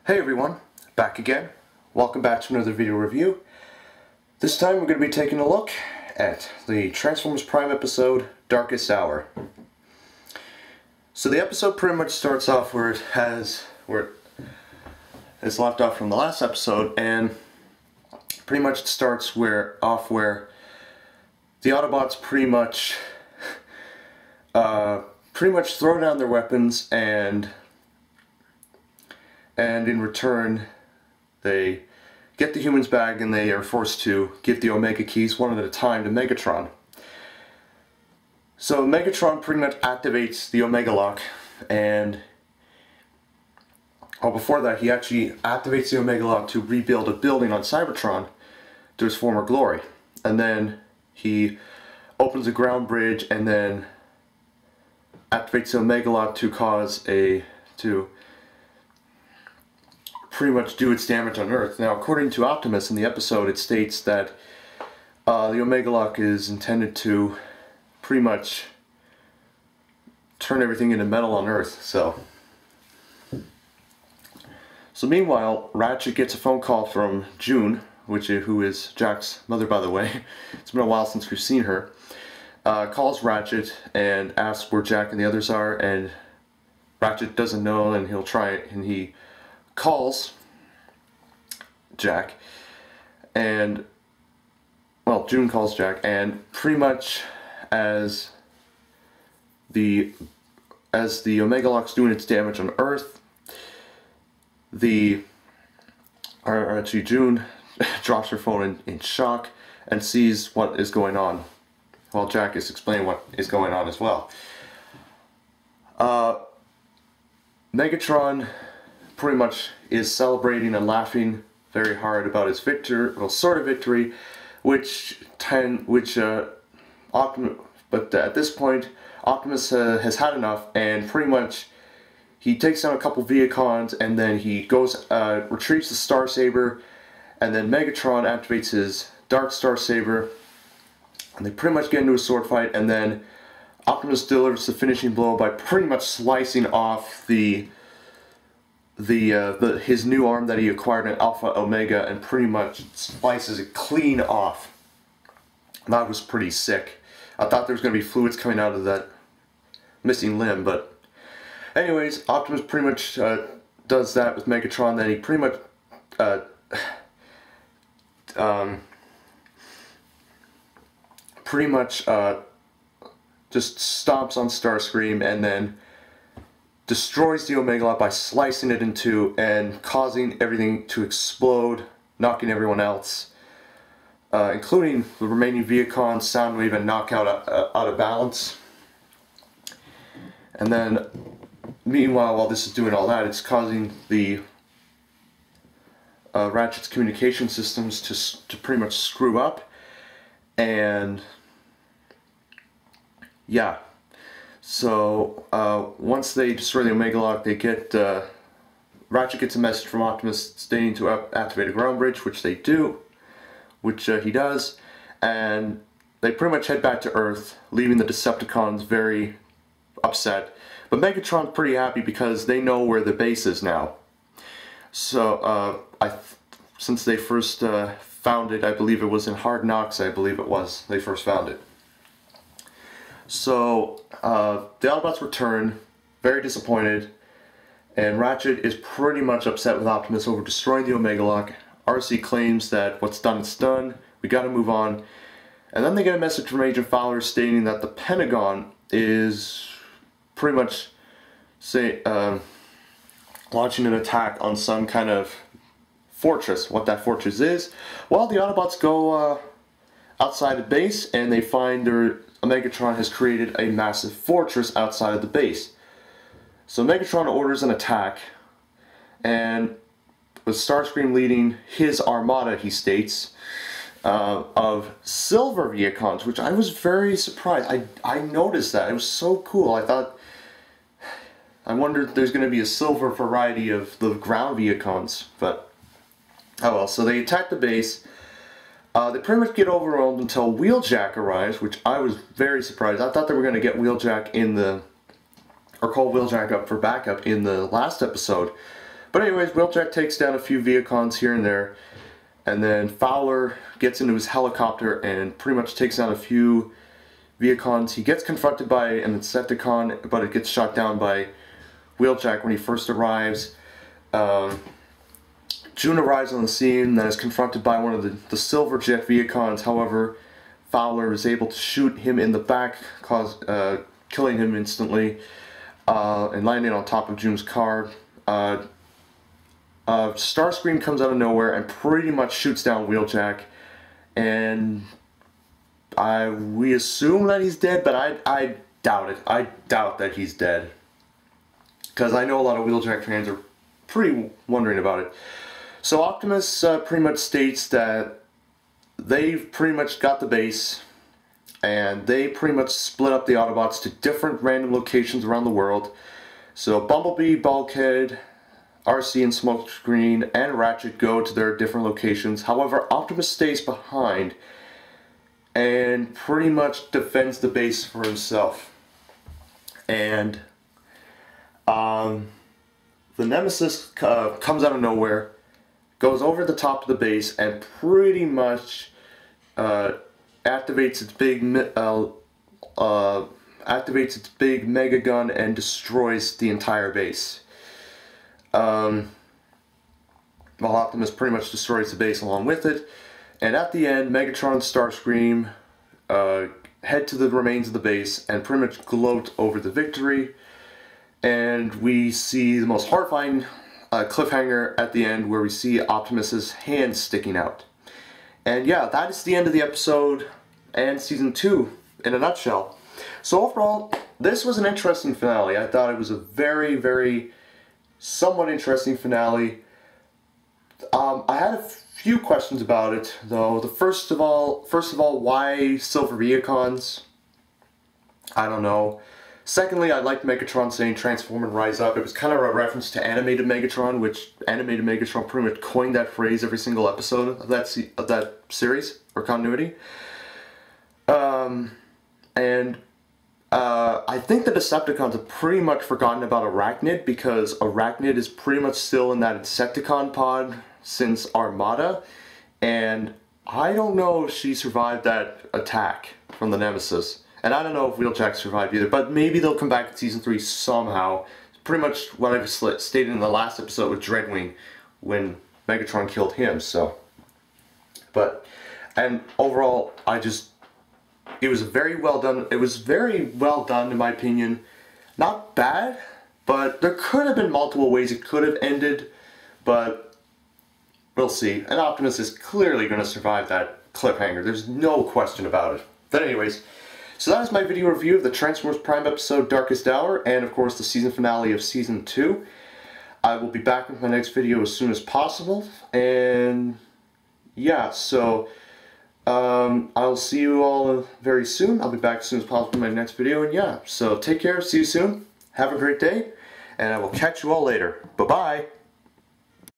Hey everyone, back again. Welcome back to another video review. This time we're going to be taking a look at the Transformers Prime episode, Darkest Hour. So the episode pretty much starts off where it is left off from the last episode, and pretty much it starts where the Autobots pretty much throw down their weapons, and in return they get the humans back, and they are forced to give the Omega keys one at a time to Megatron. So Megatron pretty much activates the Omega lock, and before that he actually activates the Omega lock to rebuild a building on Cybertron to his former glory. And then he opens a ground bridge and then activates the Omega lock to pretty much do its damage on Earth. Now, according to Optimus in the episode, it states that the Omega lock is intended to pretty much turn everything into metal on Earth. So meanwhile, Ratchet gets a phone call from June, who is Jack's mother, by the way. It's been a while since we've seen her. Calls Ratchet and asks where Jack and the others are, and Ratchet doesn't know, and he calls Jack, and June calls Jack, and pretty much as the Omega lock's doing its damage on Earth, June drops her phone in shock and sees what is going on, while Jack is explaining what is going on as well. Megatron pretty much is celebrating and laughing very hard about his sort of victory, but at this point Optimus has had enough, and pretty much he takes down a couple Viacons, and then he retrieves the Star Saber, and then Megatron activates his Dark Star Saber, and they pretty much get into a sword fight, and then Optimus delivers the finishing blow by pretty much slicing off his new arm that he acquired in Alpha Omega, and pretty much slices it clean off. That was pretty sick. I thought there was going to be fluids coming out of that missing limb, but anyways, Optimus pretty much does that with Megatron. Then he pretty much just stomps on Starscream, and then destroys the Omega lock by slicing it in two and causing everything to explode, knocking everyone else, including the remaining Viacons, Soundwave, and Knockout out of balance. And then, meanwhile, while this is doing all that, it's causing the Ratchet's communication systems to pretty much screw up, and yeah. So once they destroy the Omega lock, Ratchet gets a message from Optimus stating to activate a ground bridge, which they do, he does, and they pretty much head back to Earth, leaving the Decepticons very upset. But Megatron's pretty happy because they know where the base is now. So since they first found it, I believe it was in Hard Knocks, they first found it. So the Autobots return, very disappointed, and Ratchet is pretty much upset with Optimus over destroying the Omega lock. RC claims that what's done is done, we gotta move on. And then they get a message from Agent Fowler stating that the Pentagon is pretty much launching an attack on some kind of fortress. What that fortress is, well, the Autobots go outside the base, and they find Megatron has created a massive fortress outside of the base. So Megatron orders an attack, and with Starscream leading his armada, he states, of silver Viacons, which I was very surprised. I noticed that. It was so cool. I wondered if there's going to be a silver variety of the ground Viacons, but oh well. So they attack the base. They pretty much get overwhelmed until Wheeljack arrives, which I was very surprised. I thought they were going to get Wheeljack call Wheeljack up for backup in the last episode, But anyways, Wheeljack takes down a few Viacons here and there, and then Fowler gets into his helicopter and pretty much takes down a few Viacons. He gets confronted by an Insecticon, but it gets shot down by Wheeljack when he first arrives. June arrives on the scene, then is confronted by one of the Silver Jet Viacons. However, Fowler is able to shoot him in the back, killing him instantly, and landing on top of June's car. Starscream comes out of nowhere and pretty much shoots down Wheeljack, and we assume that he's dead, but I doubt it. I doubt that he's dead, because I know a lot of Wheeljack fans are pretty wondering about it. So Optimus pretty much states that they've pretty much got the base, and they pretty much split up the Autobots to different random locations around the world. So Bumblebee, Bulkhead, RC and Smokescreen, and Ratchet go to their different locations. However, Optimus stays behind and pretty much defends the base for himself. And the Nemesis comes out of nowhere, goes over the top of the base, and pretty much activates its big mega gun and destroys the entire base. Well, Optimus pretty much destroys the base along with it, and at the end, Megatron and Starscream head to the remains of the base and pretty much gloat over the victory. And we see the most horrifying cliffhanger at the end, where we see Optimus's hand sticking out. And yeah, that is the end of the episode and Season 2 in a nutshell. So overall, this was an interesting finale. I thought it was a very, very somewhat interesting finale. I had a few questions about it, though. First of all, why Silver Viacons? I don't know. Secondly, I liked Megatron saying transform and rise up. It was kind of a reference to Animated Megatron, which Animated Megatron pretty much coined that phrase every single episode of that series, or continuity. I think the Decepticons have pretty much forgotten about Arachnid, because Arachnid is pretty much still in that Insecticon pod since Armada, and I don't know if she survived that attack from the Nemesis. And I don't know if Wheeljack survived either, but maybe they'll come back in Season 3 somehow. Pretty much what I stated in the last episode with Dreadwing, when Megatron killed him, so. And overall, it was very well done. It was very well done, in my opinion. Not bad, but there could have been multiple ways it could have ended, but we'll see. And Optimus is clearly going to survive that cliffhanger. There's no question about it. But anyways, so that is my video review of the Transformers Prime episode Darkest Hour, and of course the season finale of Season 2. I will be back with my next video as soon as possible, and yeah, so I'll see you all very soon. I'll be back as soon as possible with my next video, and yeah, so take care, see you soon, have a great day, and I will catch you all later. Bye-bye!